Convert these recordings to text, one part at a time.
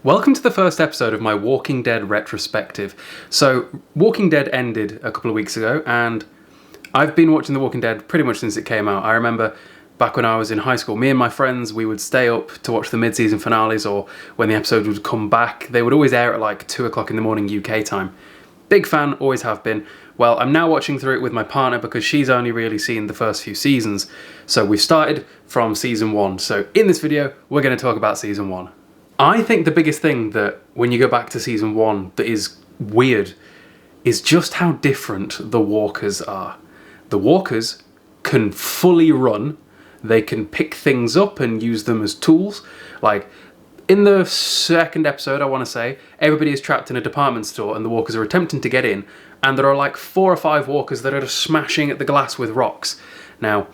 Welcome to the first episode of my Walking Dead retrospective. So, Walking Dead ended a couple of weeks ago, and I've been watching The Walking Dead pretty much since it came out. I remember back when I was in high school, me and my friends, we would stay up to watch the mid-season finales, or when the episodes would come back. They would always air at like 2 o'clock in the morning UK time. Big fan, always have been. Well, I'm now watching through it with my partner because she's only really seen the first few seasons. So we've started from season 1. So in this video, we're going to talk about season 1. I think the biggest thing that when you go back to season 1 that is weird is just how different the walkers are. The walkers can fully run, they can pick things up and use them as tools. Like in the second episode, I want to say, everybody is trapped in a department store and the walkers are attempting to get in, and there are like 4 or 5 walkers that are just smashing at the glass with rocks. Now,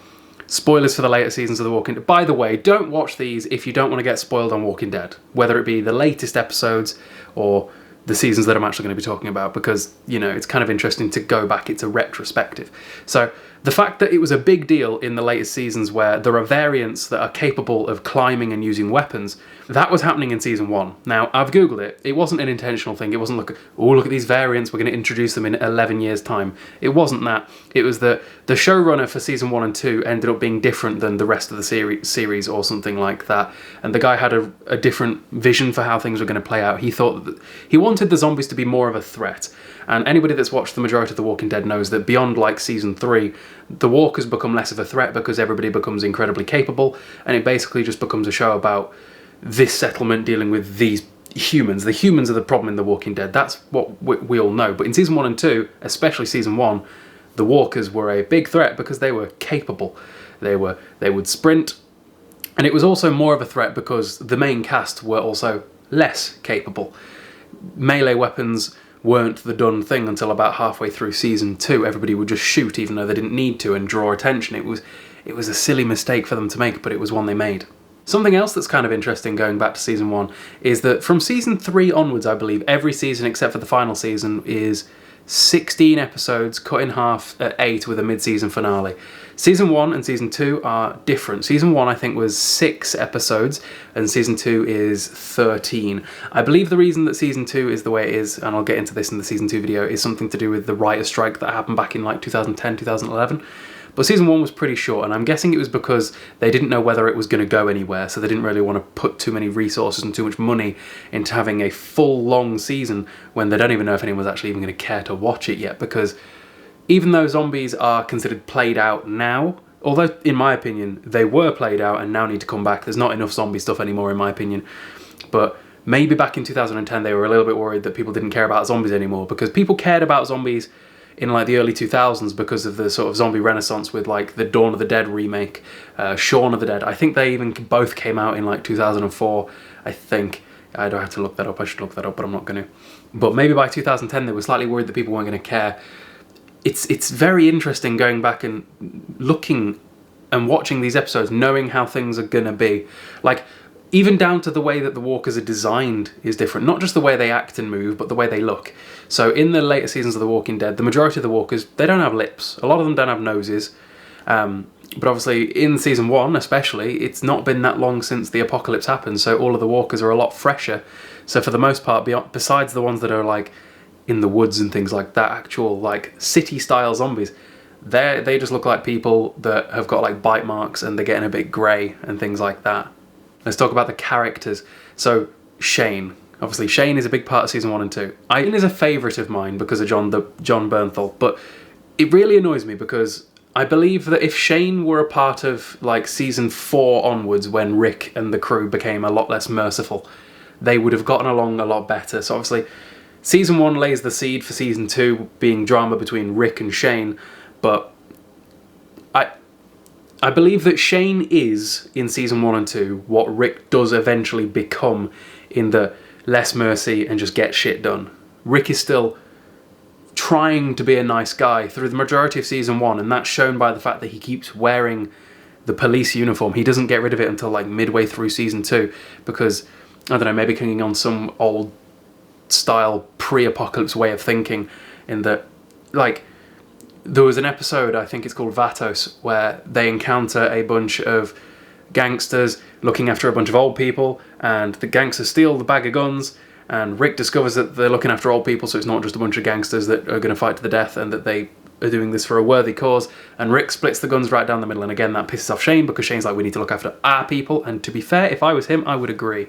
spoilers for the later seasons of The Walking Dead. By the way, don't watch these if you don't want to get spoiled on Walking Dead, whether it be the latest episodes or the seasons that I'm actually going to be talking about, because, you know, it's kind of interesting to go back. It's a retrospective. So the fact that it was a big deal in the latest seasons where there are variants that are capable of climbing and using weapons, that was happening in season 1. Now, I've Googled it. It wasn't an intentional thing. It wasn't like, oh, look at these variants, we're going to introduce them in 11 years' time. It wasn't that. It was that the showrunner for season 1 and 2 ended up being different than the rest of the series or something like that. And the guy had a different vision for how things were going to play out. He thought that he wanted the zombies to be more of a threat. And anybody that's watched the majority of The Walking Dead knows that beyond like season 3, the walkers become less of a threat because everybody becomes incredibly capable, and it basically just becomes a show about this settlement dealing with these humans. The humans are the problem in The Walking Dead. That's what we all know. But in season 1 and 2, especially season 1, the walkers were a big threat because they were capable. They would sprint, and it was also more of a threat because the main cast were also less capable. Melee weapons weren't the done thing until about halfway through season 2. Everybody would just shoot even though they didn't need to and draw attention. It was a silly mistake for them to make, but it was one they made. Something else that's kind of interesting going back to season 1 is that from season 3 onwards, I believe, every season except for the final season is 16 episodes cut in half at 8 with a mid-season finale. Season 1 and season 2 are different. Season 1 I think was 6 episodes and season 2 is 13. I believe the reason that season 2 is the way it is, and I'll get into this in the season 2 video, is something to do with the writer's strike that happened back in like 2010, 2011. But season 1 was pretty short, and I'm guessing it was because they didn't know whether it was going to go anywhere, so they didn't really want to put too many resources and too much money into having a full, long season when they don't even know if anyone's actually even going to care to watch it yet, because even though zombies are considered played out now, although in my opinion they were played out and now need to come back, there's not enough zombie stuff anymore in my opinion, but maybe back in 2010 they were a little bit worried that people didn't care about zombies anymore, because people cared about zombies in like the early 2000s because of the sort of zombie renaissance with like the Dawn of the Dead remake, Shaun of the Dead. I think they even both came out in like 2004, I think. I don't have to look that up, I should look that up, but I'm not going to. But maybe by 2010 they were slightly worried that people weren't going to care. It's very interesting going back and looking and watching these episodes, knowing how things are going to be. Like, even down to the way that the walkers are designed is different. Not just the way they act and move, but the way they look. So in the later seasons of The Walking Dead, the majority of the walkers, they don't have lips. A lot of them don't have noses. But obviously in season 1 especially, it's not been that long since the apocalypse happened, so all of the walkers are a lot fresher. So for the most part, besides the ones that are like in the woods and things like that, actual like city-style zombies, they just look like people that have got like bite marks and they're getting a bit grey and things like that. Let's talk about the characters. So Shane. Obviously Shane is a big part of season 1 and 2. Shane is a favourite of mine because of John Bernthal, but it really annoys me because I believe that if Shane were a part of like season 4 onwards, when Rick and the crew became a lot less merciful, they would have gotten along a lot better. So obviously season 1 lays the seed for season 2 being drama between Rick and Shane, but I believe that Shane is, in season 1 and 2, what Rick does eventually become in the less mercy and just get shit done. Rick is still trying to be a nice guy through the majority of season 1, and that's shown by the fact that he keeps wearing the police uniform. He doesn't get rid of it until like midway through season 2 because, I don't know, maybe clinging on some old style pre-apocalypse way of thinking, in that, like, there was an episode, I think it's called Vatos, where they encounter a bunch of gangsters looking after a bunch of old people, and the gangsters steal the bag of guns, and Rick discovers that they're looking after old people, so it's not just a bunch of gangsters that are going to fight to the death, and that they are doing this for a worthy cause. And Rick splits the guns right down the middle, and again that pisses off Shane, because Shane's like, we need to look after our people. And to be fair, if I was him, I would agree.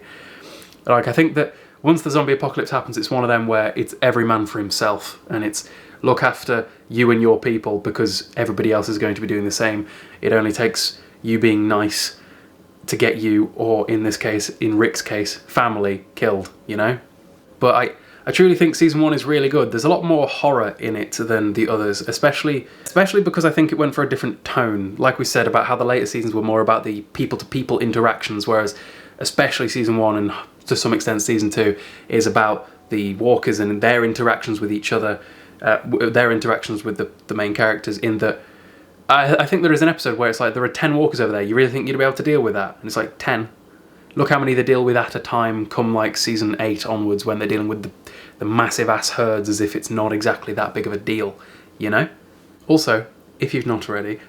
Like, I think that once the zombie apocalypse happens, it's one of them where it's every man for himself, and it's look after you and your people, because everybody else is going to be doing the same. It only takes you being nice to get you, or in this case, in Rick's case, family killed, you know? But I truly think season 1 is really good. There's a lot more horror in it than the others, especially because I think it went for a different tone. Like we said about how the later seasons were more about the people-to-people interactions, whereas especially season 1 and to some extent season 2 is about the walkers and their interactions with each other, their interactions with the main characters, in that I think there is an episode where it's like, there are 10 walkers over there, you really think you'd be able to deal with that? And it's like, 10? Look how many they deal with at a time come like season 8 onwards, when they're dealing with the massive ass herds as if it's not exactly that big of a deal, you know? Also, if you've not already,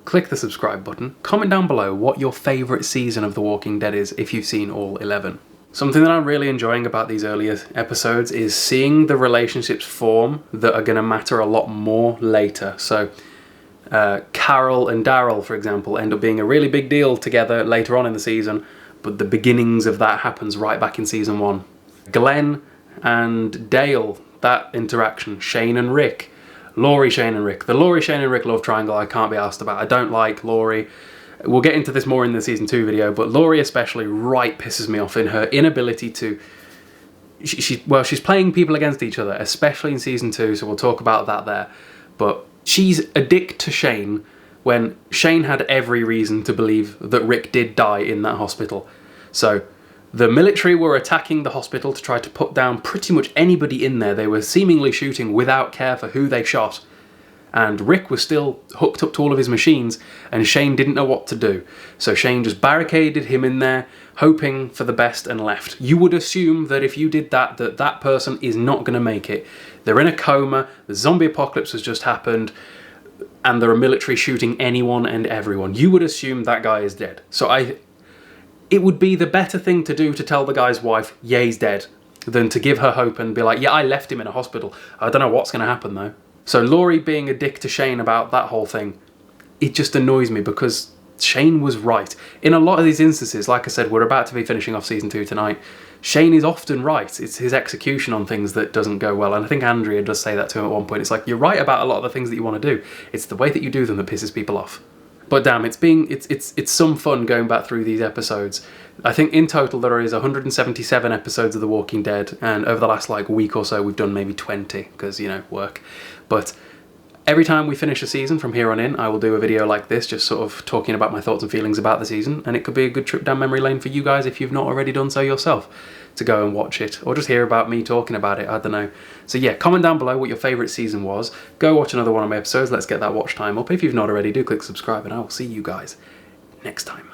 click the subscribe button, comment down below what your favourite season of The Walking Dead is if you've seen all 11. Something that I'm really enjoying about these earlier episodes is seeing the relationships form that are going to matter a lot more later. So Carol and Daryl, for example, end up being a really big deal together later on in the season, but the beginnings of that happens right back in season 1. Glenn and Dale, that interaction, Shane and Rick, Laurie, Shane and Rick. The Laurie, Shane and Rick love triangle I can't be asked about. I don't like Laurie. We'll get into this more in the season 2 video, but Laurie especially right pisses me off in her inability to... she's playing people against each other, especially in season 2, so we'll talk about that there. But she's a dick to Shane when Shane had every reason to believe that Rick did die in that hospital. So the military were attacking the hospital to try to put down pretty much anybody in there. They were seemingly shooting without care for who they shot. And Rick was still hooked up to all of his machines, and Shane didn't know what to do. So Shane just barricaded him in there, hoping for the best, and left. You would assume that if you did that, that person is not going to make it. They're in a coma, the zombie apocalypse has just happened, and there are military shooting anyone and everyone. You would assume that guy is dead. So it would be the better thing to do to tell the guy's wife, yeah, he's dead, than to give her hope and be like, yeah, I left him in a hospital. I don't know what's going to happen though. So Laurie being a dick to Shane about that whole thing, it just annoys me, because Shane was right. In a lot of these instances, like I said, we're about to be finishing off season 2 tonight, Shane is often right. It's his execution on things that doesn't go well. And I think Andrea does say that to him at one point. It's like, you're right about a lot of the things that you want to do. It's the way that you do them that pisses people off. But damn, it's some fun going back through these episodes. I think in total there is 177 episodes of The Walking Dead, and over the last like week or so we've done maybe 20, because, you know, work. But every time we finish a season from here on in, I will do a video like this, just sort of talking about my thoughts and feelings about the season, and it could be a good trip down memory lane for you guys if you've not already done so yourself, to go and watch it, or just hear about me talking about it, I don't know. So yeah, comment down below what your favourite season was, go watch another one of my episodes, let's get that watch time up. If you've not already, do click subscribe, and I will see you guys next time.